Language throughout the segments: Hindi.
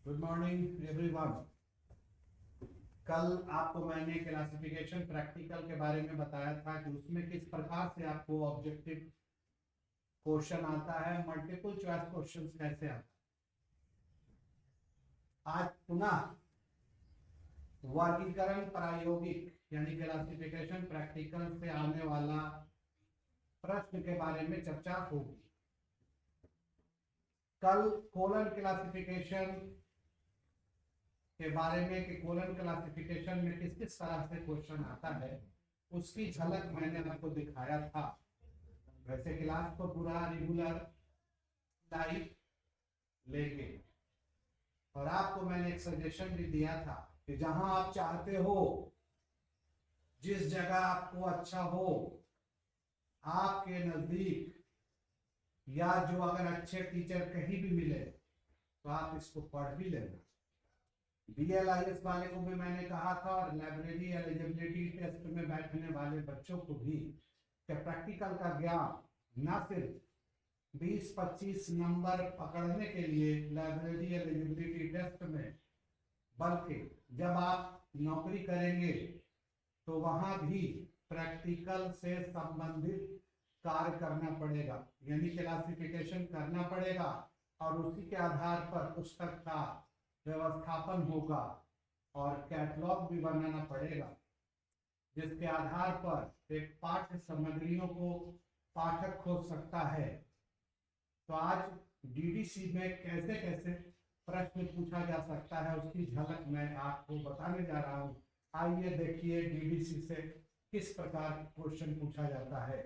Good morning everyone. कल आपको मैंने क्लासिफिकेशन प्रैक्टिकल के बारे में बताया था कि उसमें किस प्रकार से आपको ऑब्जेक्टिव क्वेश्चन आता है, मल्टीपल चॉइस क्वेश्चन कैसे आता है। आज पुनः वर्गीकरण प्रायोगिक यानी क्लासिफिकेशन प्रैक्टिकल से आने वाला प्रश्न के बारे में चर्चा होगी। कल कोलन क्लासिफिकेशन के बारे में कि कोलन क्लासिफिकेशन में किस किस तरह से क्वेश्चन आता है उसकी झलक मैंने आपको दिखाया था। वैसे क्लास को पूरा रेगुलर लाइव लेंगे और आपको मैंने एक सजेशन भी दिया था कि जहां आप चाहते हो, जिस जगह आपको अच्छा हो, आपके नजदीक या जो अगर अच्छे टीचर कहीं भी मिले तो आप इसको पढ़ भी लेना। BLIS वाले को भी मैंने कहा था और लाइब्रेरी एलिजिबिलिटी टेस्ट में बैठने वाले बच्चों को भी कि प्रैक्टिकल का ज्ञान न सिर्फ 20-25 नंबर पकड़ने के लिए लाइब्रेरी एलिजिबिलिटी टेस्ट में, बल्कि जब आप नौकरी करेंगे तो वहां भी प्रैक्टिकल से संबंधित कार्य करना पड़ेगा, यानी क्लासिफिकेशन करना पड़ेगा और उसी के आधार पर पुस्तक का व्यवस्थापन होगा और कैटलॉग भी बनाना पड़ेगा, जिसके आधार पर एक पाठ्य सामग्रियों को पाठक खोज सकता है। तो आज DDC में कैसे कैसे प्रश्न पूछा जा सकता है उसकी झलक मैं आपको बताने जा रहा हूं। आइए देखिए DDC से किस प्रकार क्वेश्चन पूछा जाता है।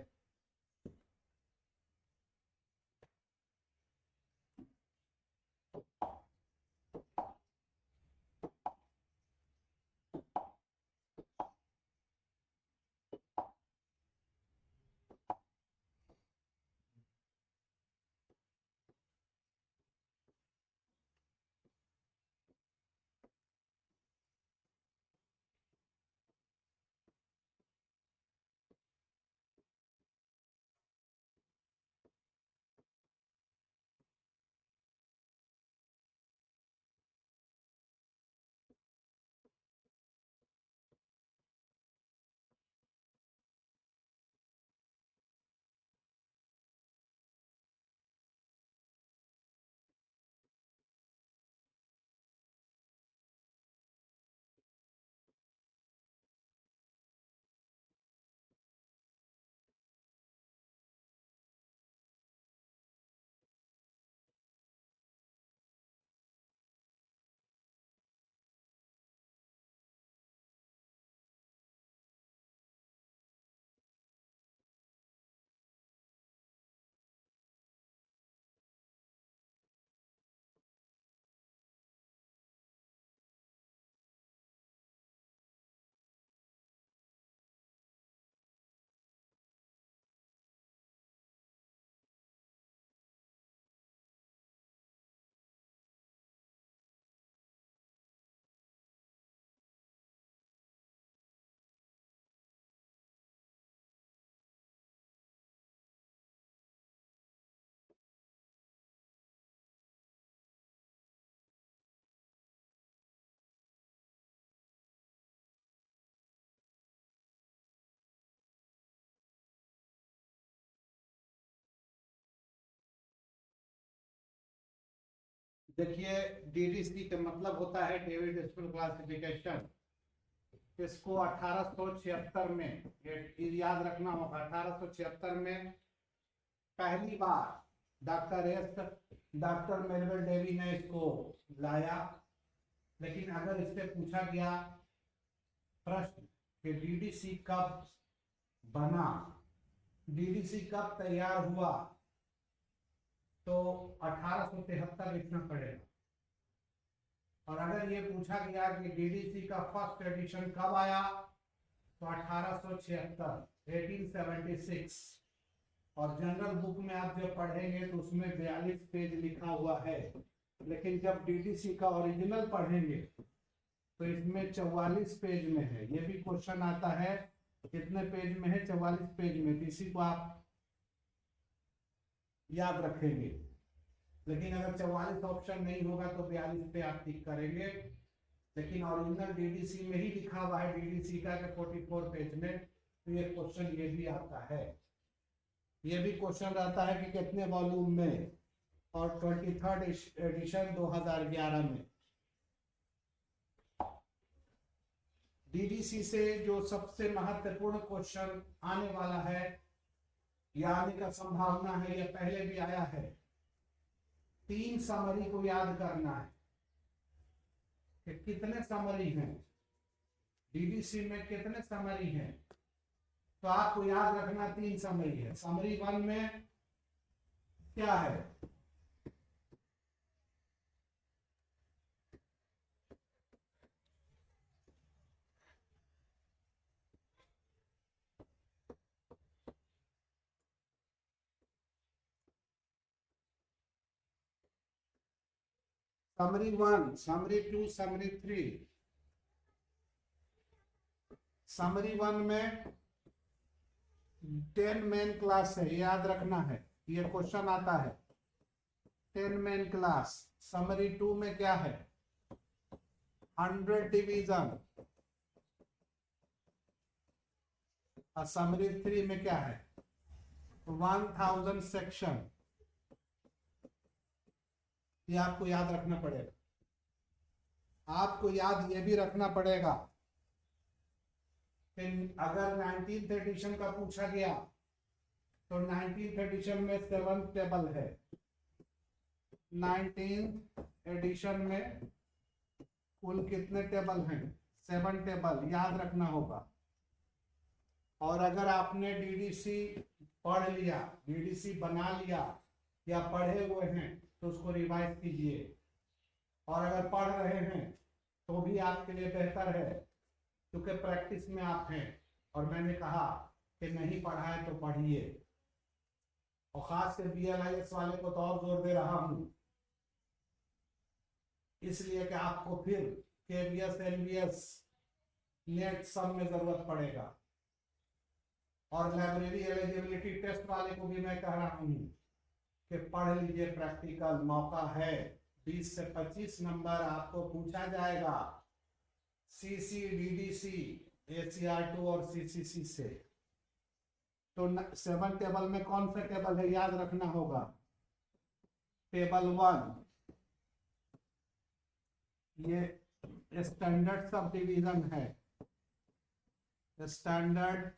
देखिए DDC का मतलब होता है डेविड स्कूल क्लासिफिकेशन। इसको 1876 में, ये याद रखना होगा, 1876 में पहली बार डॉक्टर मेलविल डेवी ने इसको लाया। लेकिन अगर इससे पूछा गया प्रश्न कि DDC कब बना, DDC कब तैयार हुआ, तो 1873 लिखना पड़ेगा। और अगर ये पूछा गया कि DDC का फर्स्ट एडिशन कब आया तो 1876, 1876। और जनरल बुक में आप जब पढ़ेंगे तो उसमें 42 पेज लिखा हुआ है, लेकिन जब DDC का ओरिजिनल पढ़ेंगे तो इसमें 44 पेज में है। ये भी क्वेश्चन आता है कितने पेज में है, 44 पेज में। इसी को आप याद रखेंगे। लेकिन अगर 44 ऑप्शन नहीं होगा तो 42 पे आप टिक करेंगे। लेकिन ओरिजिनल डीडीसी में ही लिखा हुआ है डीडीसी का 44 पेज में, तो ये क्वेश्चन ये भी आता है। ये भी क्वेश्चन रहता है कि कितने वॉल्यूम में, और 23rd एडिशन 2011 में। डीडीसी से जो सबसे महत्वपूर्ण क्वेश्चन आने वाला है या आने का संभावना है, यह पहले भी आया है। 3 समरी को याद करना है कि कितने समरी हैं डीडीसी में, कितने समरी हैं। तो आपको याद रखना 3 समरी है। समरी 1 में क्या है, समरी 1, समरी 2, समरी 3। समरी 1 में 10 मेन क्लास है, याद रखना है, ये क्वेश्चन आता है 10 मेन क्लास। समरी 2 में क्या है, 100 डिवीजन। और समरी 3 में क्या है, 1000 सेक्शन। ये आपको याद रखना पड़ेगा। आपको याद ये भी रखना पड़ेगा कि अगर 19th एडिशन का पूछा गया तो 19th एडिशन में 7 टेबल है। 19th एडिशन में कुल कितने टेबल हैं, 7 टेबल, याद रखना होगा। और अगर आपने डीडीसी पढ़ लिया, डीडीसी बना लिया या पढ़े हुए हैं तो उसको रिवाइज कीजिए। और अगर पढ़ रहे हैं तो भी आपके लिए बेहतर है, क्योंकि प्रैक्टिस में आप हैं। और मैंने कहा कि नहीं पढ़ा है तो पढ़िए। और खास से BLIS वाले को तो और जोर दे रहा हूं, इसलिए कि आपको फिर KVS LVS नेट सब में जरूरत पड़ेगा। और लाइब्रेरी एलिजिबिलिटी टेस्ट वाले को भी मैं कह रहा हूं कि पढ़ लीजिए, प्रैक्टिकल मौका है। 20 से 25 नंबर आपको पूछा जाएगा CC, DDC, ACR2 और CCC से। तो 7 टेबल में कौन सा टेबल है, याद रखना होगा। टेबल 1 ये स्टैंडर्ड सब डिवीजन है, स्टैंडर्ड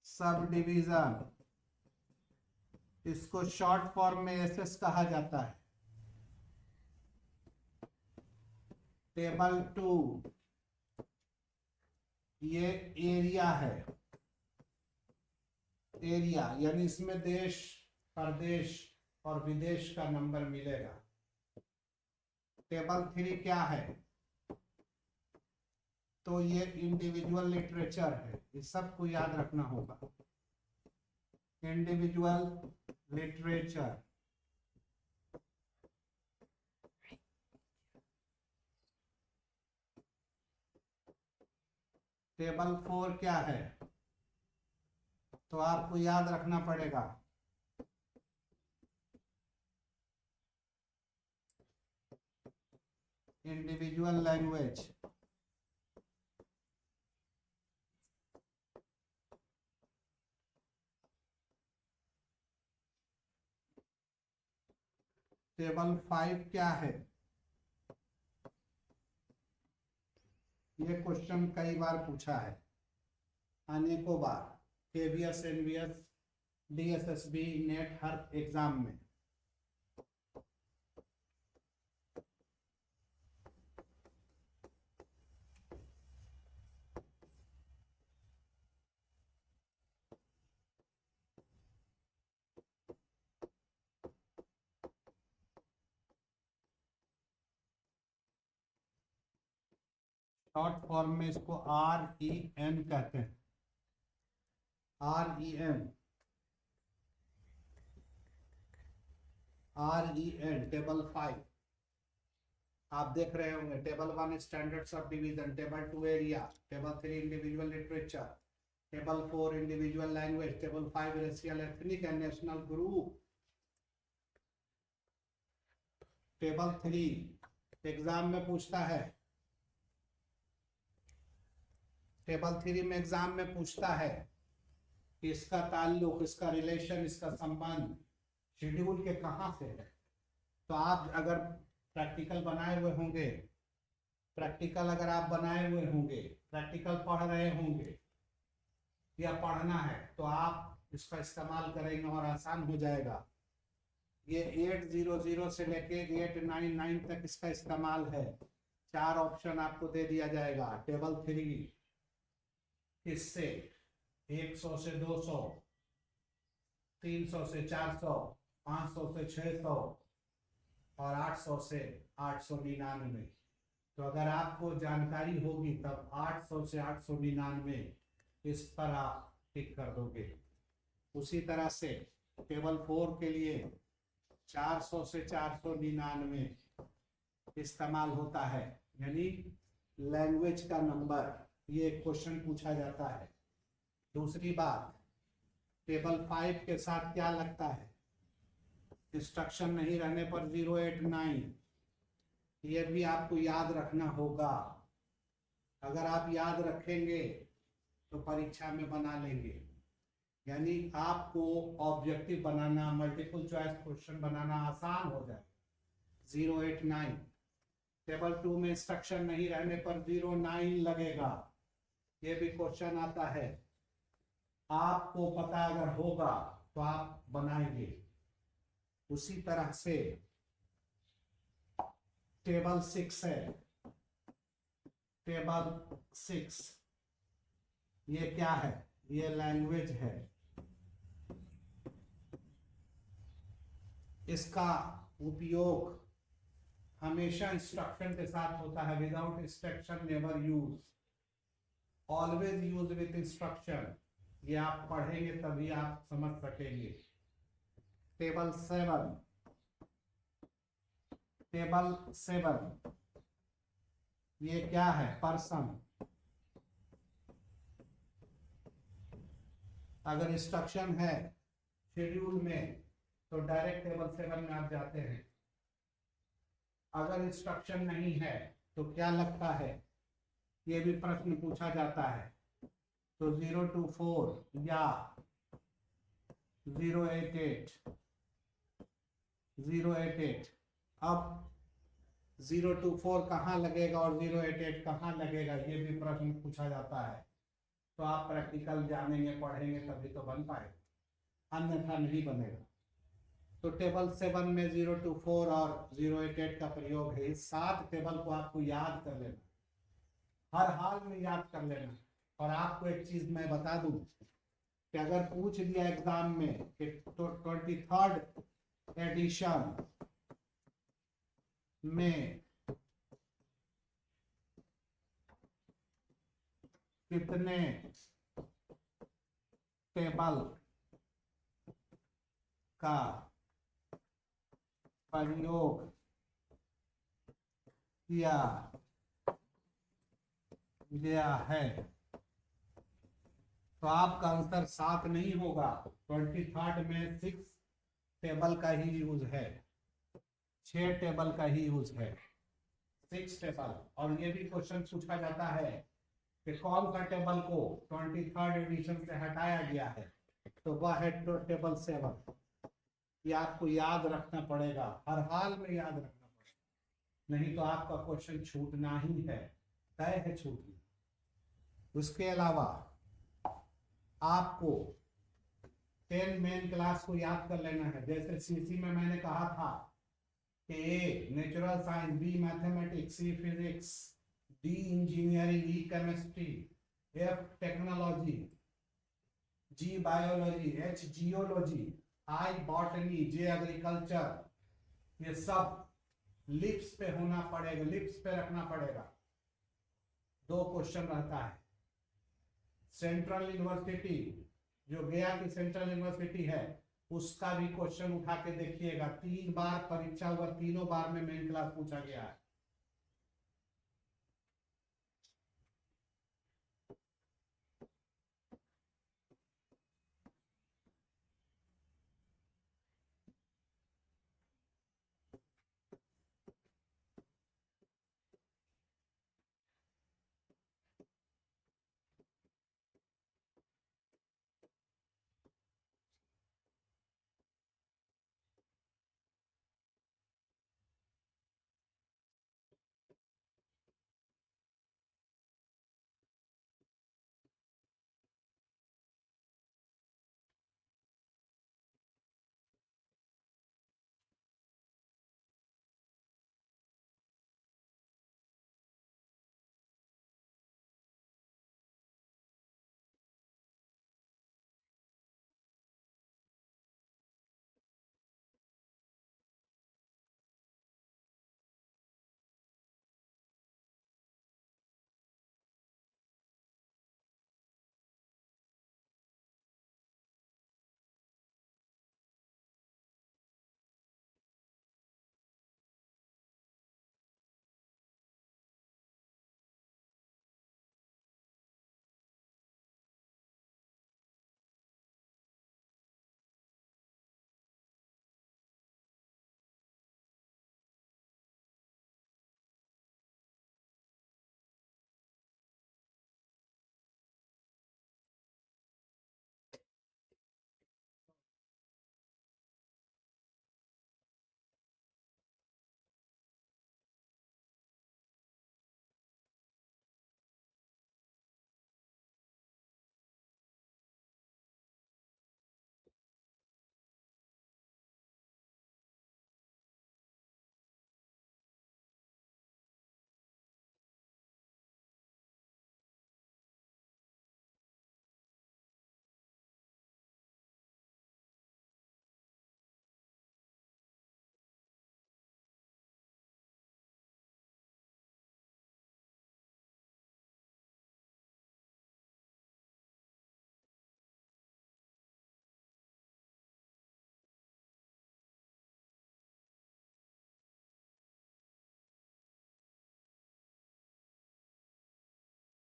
सब डिवीजन। इसको शॉर्ट फॉर्म में SS कहा जाता है। टेबल 2 ये एरिया है, एरिया यानी इसमें देश, प्रदेश और विदेश का नंबर मिलेगा। टेबल 3 क्या है, तो ये इंडिविजुअल लिटरेचर है। इस सब को याद रखना होगा, इंडिविजुअल लिटरेचर। टेबल 4 क्या है, तो आपको याद रखना पड़ेगा इंडिविजुअल लैंग्वेज। टेबल 5 क्या है, ये क्वेश्चन कई बार पूछा है, अनेकों बार, KVS NVS DSSB नेट हर एग्जाम में। शॉर्ट फॉर्म में इसको REN कहते हैं, REN। टेबल 5 आप देख रहे होंगे, table 1 standard sub division, table 2 area, table 3 individual literature, table 4 individual language, table 5 racial ethnic and national group, table 3 exam में पूछता है, टेबल 3 में एग्जाम में पूछता है कि इसका ताल्लुक, इसका रिलेशन, इसका संबंध शेड्यूल के कहाँ से है। तो आप अगर प्रैक्टिकल बनाए हुए होंगे, प्रैक्टिकल अगर आप बनाए हुए होंगे, प्रैक्टिकल पढ़ रहे होंगे या पढ़ना है, तो आप इसका इस्तेमाल करेंगे और आसान हो जाएगा। ये 800 से लेके 899 तक इसका इस्तेमाल है। 4 ऑप्शन आपको दे दिया जाएगा। टेबल 3 इससे 100 से 200, 300 से 400, 500 से 600 और 800 से 899। तो अगर आपको जानकारी होगी तब 800 से 899 इस पर आप टिक कर दोगे। उसी तरह से टेबल 4 के लिए 400 से 499 इस्तेमाल होता है, यानी लैंग्वेज का नंबर। ये क्वेश्चन पूछा जाता है। दूसरी बात, टेबल 5 के साथ क्या लगता है, इंस्ट्रक्शन नहीं रहने पर 089। ये भी आपको याद रखना होगा। अगर आप याद रखेंगे तो परीक्षा में बना लेंगे। यानी आपको ऑब्जेक्टिव बनाना, मल्टीपल चॉइस क्वेश्चन बनाना आसान हो जाए। 089 टेबल 2 में इंस्ट्रक्शन नहीं रहने पर 09 लगेगा। ये भी क्वेश्चन आता है। आपको पता अगर होगा तो आप बनाएंगे। उसी तरह से टेबल 6 है। टेबल 6 ये क्या है, ये लैंग्वेज है। इसका उपयोग हमेशा इंस्ट्रक्शन के साथ होता है। Without instruction never use, always use with instruction. ये आप पढ़ेंगे तभी आप समझ सकेंगे। टेबल 7, टेबल 7 ये क्या है, पर्सन। अगर इंस्ट्रक्शन है शेड्यूल में तो डायरेक्ट टेबल 7 में आप जाते हैं। अगर इंस्ट्रक्शन नहीं है तो क्या लगता है, ये भी प्रश्न पूछा जाता है। तो 024 या 088, 088। अब 024 कहाँ लगेगा और 088 कहाँ लगेगा, ये भी प्रश्न पूछा जाता है। तो आप प्रैक्टिकल जानेंगे, पढ़ेंगे तभी तो बन पाएगा, अन्यथा नहीं बनेगा। तो टेबल 7 में 024 और 088 का प्रयोग है। इस 7 टेबल को आपको याद कर लेना, हर हाल में याद कर लेना। और आपको एक चीज मैं बता दूं कि अगर पूछ दिया एग्जाम में कि 23rd एडिशन में कितने टेबल का प्रयोग किया गया है, तो आपका आंसर 7 नहीं होगा। 23rd में 6 टेबल का ही यूज है, 6 टेबल का ही यूज है, 6 टेबल। और ये भी क्वेश्चन पूछा जाता है कि कौन सा टेबल को 23rd एडिशन से हटाया गया है, तो वह है टेबल 7। ये आपको याद रखना पड़ेगा, हर हाल में याद रखना पड़ेगा, नहीं तो आपका क्वेश्चन छूटना ही है, तय है छूटना। उसके अलावा आपको 10 मेन क्लास को याद कर लेना है। जैसे सीसी में मैंने कहा था कि A natural science, B mathematics, C physics, D engineering, E chemistry, F technology, G biology, H geology, I botany, J agriculture, ये सब लिप्स पे होना पड़ेगा, लिप्स पे रखना पड़ेगा। 2 क्वेश्चन रहता है। सेंट्रल यूनिवर्सिटी, जो गया की सेंट्रल यूनिवर्सिटी है, उसका भी क्वेश्चन उठा के देखिएगा। 3 बार परीक्षा हुआ, तीनों बार में मेन क्लास पूछा गया है।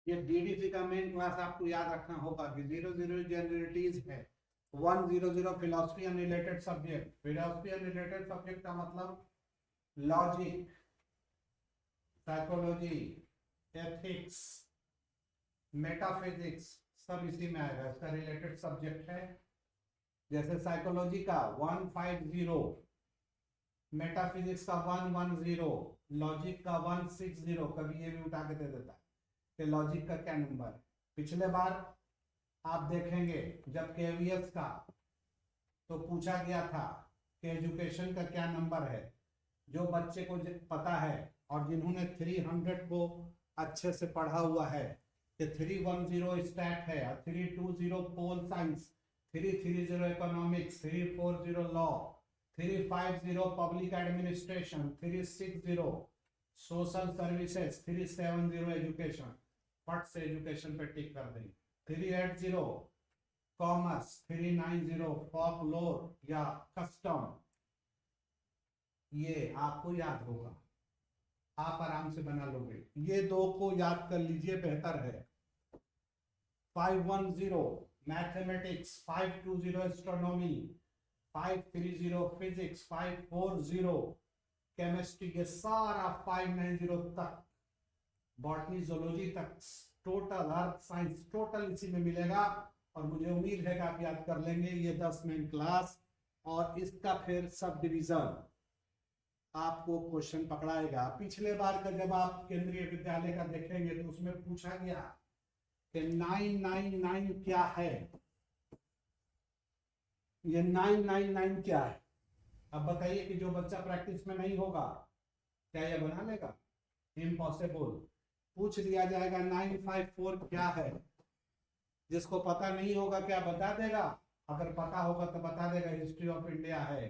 ये डीडीसी का मेन क्लास आपको याद रखना होगा कि 00 जनरलिटीज है, 100 philosophy and related subject. Philosophy and related subject का मतलब लॉजिक, साइकोलॉजी, एथिक्स, मेटाफिजिक्स सब इसी में आएगा, इसका रिलेटेड सब्जेक्ट है। जैसे साइकोलॉजी का 150, मेटाफिजिक्स का 110, लॉजिक का 160। कभी ये भी उठा के दे देता है कि लॉजिक का क्या नंबर है। पिछले बार आप देखेंगे जब केवीएस का तो पूछा गया था कि एजुकेशन का क्या नंबर है। जो बच्चे को पता है और जिन्होंने 300 को अच्छे से पढ़ा हुआ है कि 310 स्टैट है, 320 pol science, 330 economics, 340 law, 350 public administration, 360 social services, 370 education, फट से एजुकेशन पे टिक कर देंगे। 380 कॉमर्स, 390 फॉकलोर या कस्टम, ये आपको याद होगा, आप आराम से बना लोगे। ये दो को याद कर लीजिए, बेहतर है। 510 मैथमेटिक्स, 520 एस्ट्रोनॉमी, 530 फिजिक्स, 540 केमिस्ट्री, ये सारा 590 तक, बॉटनी जोलॉजी तक, टोटल अर्थ साइंस टोटल इसी में मिलेगा। और मुझे उम्मीद है कि आप याद कर लेंगे। ये 10 मेन क्लास और इसका फिर सब डिवीजन आपको क्वेश्चन पकड़ाएगा। पिछले बार का जब आप केंद्रीय विद्यालय का देखेंगे तो उसमें पूछा गया कि 999 क्या है। ये 999 क्या है? अब बताइए कि जो बच्चा प्रैक्टिस में नहीं होगा क्या ये बना लेगा? इम्पॉसिबल। पूछ दिया जाएगा 954 क्या है, जिसको पता नहीं होगा क्या बता देगा, अगर पता होगा तो बता देगा हिस्ट्री ऑफ इंडिया है।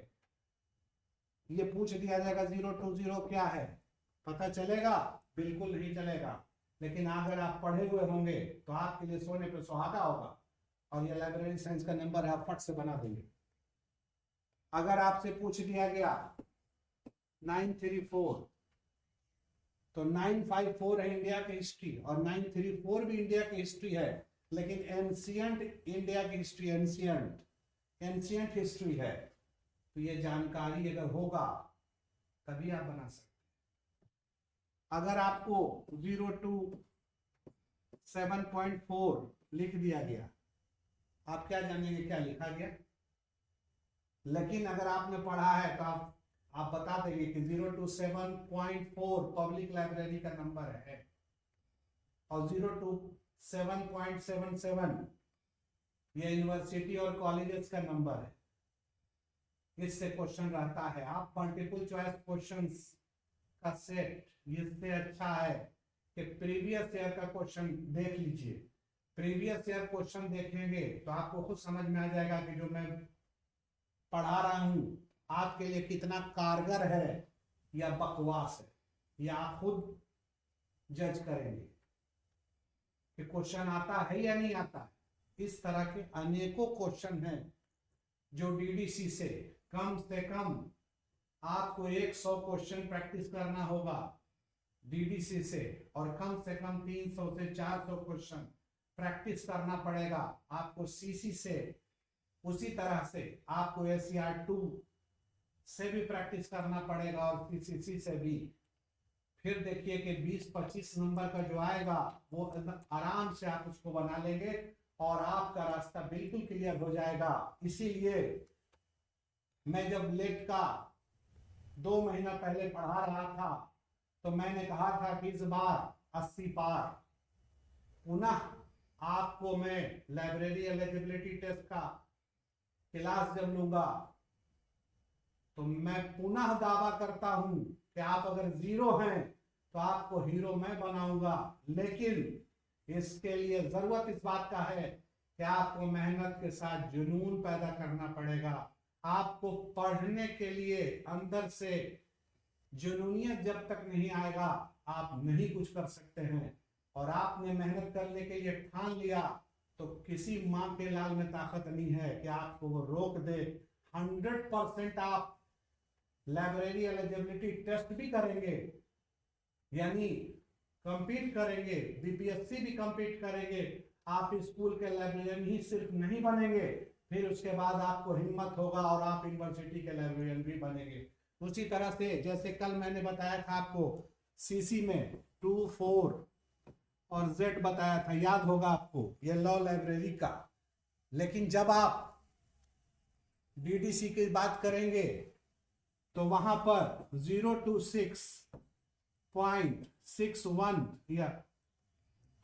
ये पूछ दिया जाएगा 020 क्या है, पता चलेगा? बिल्कुल नहीं चलेगा। लेकिन अगर आप पढ़े हुए होंगे तो आपके लिए सोने पे सुहागा होगा और ये लाइब्रेरी साइंस का नंबर है, आप फट से बना देंगे। अगर आपसे पूछ दिया गया 934 तो 954 है इंडिया की हिस्ट्री और 934 भी इंडिया की हिस्ट्री है, लेकिन एंशियंट इंडिया की हिस्ट्री, एंशियंट हिस्ट्री है। तो ये जानकारी अगर होगा तभी आप बना सकते हैं। अगर आपको 0 to 7.4 लिख दिया गया, आप क्या जानेंगे क्या लिखा गया? लेकिन अगर आपने पढ़ा है तो आप बता देंगे कि 0 to 7.4 पब्लिक लाइब्रेरी का नंबर है और 0 to 7.77 ये यूनिवर्सिटी और कॉलेजेस का नंबर है। इससे क्वेश्चन रहता है। आप मल्टीपल चॉइस क्वेश्चंस का सेट, इससे अच्छा है कि प्रीवियस ईयर का क्वेश्चन देख लीजिए। प्रीवियस ईयर क्वेश्चन देखेंगे तो आपको खुद समझ में आ जाएगा कि जो मैं पढ़ा रहा हूं आपके लिए कितना कारगर है या बकवास है, या आप खुद जज करेंगे कि क्वेश्चन आता है या नहीं आता है। इस तरह के अनेकों क्वेश्चन हैं जो डीडीसी से कम आपको 100 क्वेश्चन प्रैक्टिस करना होगा डीडीसी से, और कम से कम 300 से 400 क्वेश्चन प्रैक्टिस करना पड़ेगा आपको सीसी से। उसी तरह से आपको SCR2 से भी प्रैक्टिस करना पड़ेगा और सीसीसी से भी। फिर देखिए कि 20-25 नंबर का जो आएगा वो आराम से आप उसको बना लेंगे और आपका रास्ता बिल्कुल क्लियर हो जाएगा। इसीलिए मैं जब लेट का 2 महीना पहले पढ़ा रहा था तो मैंने कहा था कि इस बार 80 पार। पुनः आपको मैं लाइब्रेरी एलिजिबिलिटी टेस्ट का क्लास जब लूंगा तो मैं पुनः दावा करता हूं कि आप अगर 0 हैं तो आपको हीरो मैं बनाऊंगा। लेकिन इसके लिए जरूरत इस बात का है कि आपको मेहनत के साथ जुनून पैदा करना पड़ेगा। आपको पढ़ने के लिए अंदर से जुनूनियत जब तक नहीं आएगा आप नहीं कुछ कर सकते हैं। और आपने मेहनत करने के लिए ठान लिया तो किसी मां के लाल में ताकत नहीं है कि आपको वो रोक दे। 100% आप लाइब्रेरी एलिजिबिलिटी टेस्ट भी करेंगे, यानी compete करेंगे, बीपीएससी भी compete करेंगे, आप स्कूल के लाइब्रेरियन ही सिर्फ नहीं बनेंगे, फिर उसके बाद आपको हिम्मत होगा और आप यूनिवर्सिटी के लाइब्रेरियन भी बनेंगे। उसी तरह से जैसे कल मैंने बताया था आपको सीसी में 2, 4 और जेड बताया था, याद होगा आपको, ये लॉ लाइब्रेरी का। लेकिन जब आप डीडीसी की बात करेंगे तो वहां पर 026.61 या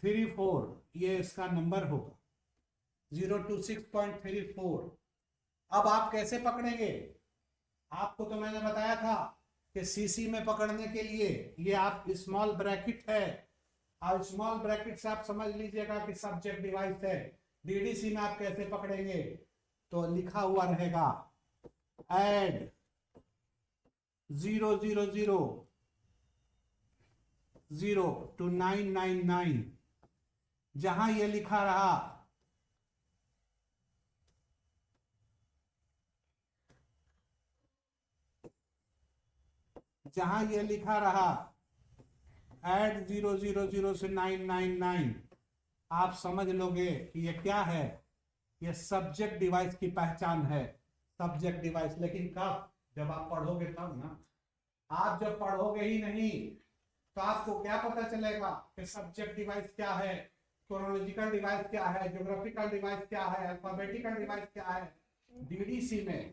34 ये इसका नंबर होगा, 026.34। अब आप कैसे पकड़ेंगे? आपको तो मैंने बताया था कि सीसी में पकड़ने के लिए ये आप स्मॉल ब्रैकेट है, और स्मॉल ब्रैकेट से आप समझ लीजिएगा कि सब्जेक्ट डिवाइस है। डीडीसी में आप कैसे पकड़ेंगे? तो लिखा हुआ रहेगा ऐड 000 to 999। जहां ये लिखा रहा ऐड 000 से 999, आप समझ लोगे कि ये क्या है, ये सब्जेक्ट डिवाइस की पहचान है, सब्जेक्ट डिवाइस। लेकिन कब? जब आप पढ़ोगे तब ना। आप जब पढ़ोगे ही नहीं तो आपको क्या पता चलेगा कि सब्जेक्ट डिवाइस क्या है, क्रोनोलॉजिकल डिवाइस क्या है, ज्योग्राफिकल डिवाइस क्या है, अल्फाबेटिकल डिवाइस क्या है। डीडीसी में,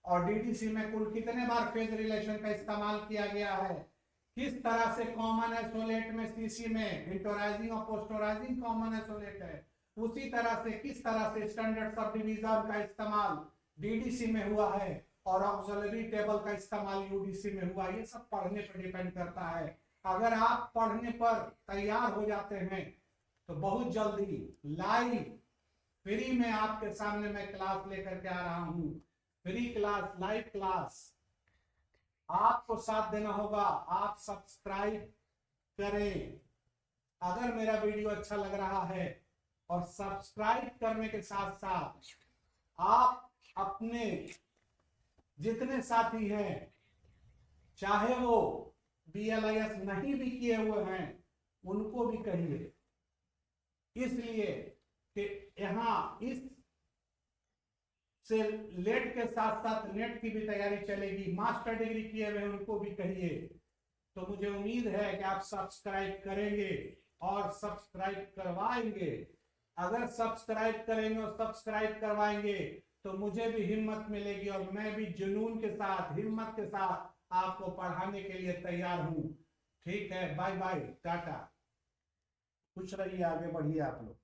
और डीडीसी में कुल कितने बार फेज रिलेशन का इस्तेमाल किया गया है, किस तरह से कॉमन एसोलेट में सीसी में इंटोराइजिंग और पोस्टोराइजिंग कॉमन एसोलेट है, उसी तरह से किस तरह से स्टैंडर्ड सब डिवीजन का इस्तेमाल डीडीसी में हुआ है और ऑक्सिलरी टेबल का इस्तेमाल यूडीसी में हुआ। ये सब पढ़ने पर डिपेंड करता है। अगर आप पढ़ने पर तैयार हो जाते हैं तो बहुत जल्दी लाइव फ्री में आपके सामने मैं क्लास लेकर के आ रहा हूं, फ्री क्लास, लाइव क्लास। आपको साथ देना होगा, आप सब्सक्राइब करें अगर मेरा वीडियो अच्छा लग रहा है, और सब्सक्राइब करने के साथ साथ आप अपने जितने साथी हैं, चाहे वो BLIS नहीं भी किए हुए हैं, उनको भी कहिए, इसलिए कि यहाँ इस से लेट के साथ साथ नेट की भी तैयारी चलेगी। मास्टर डिग्री किए हुए उनको भी कहिए। तो मुझे उम्मीद है कि आप सब्सक्राइब करेंगे और सब्सक्राइब करवाएंगे। अगर सब्सक्राइब करेंगे और सब्सक्राइब करवाएंगे तो मुझे भी हिम्मत मिलेगी और मैं भी जुनून के साथ, हिम्मत के साथ आपको पढ़ाने के लिए तैयार हूं। ठीक है, बाय बाय, टाटा, खुश रहिए, आगे बढ़िए आप लोग।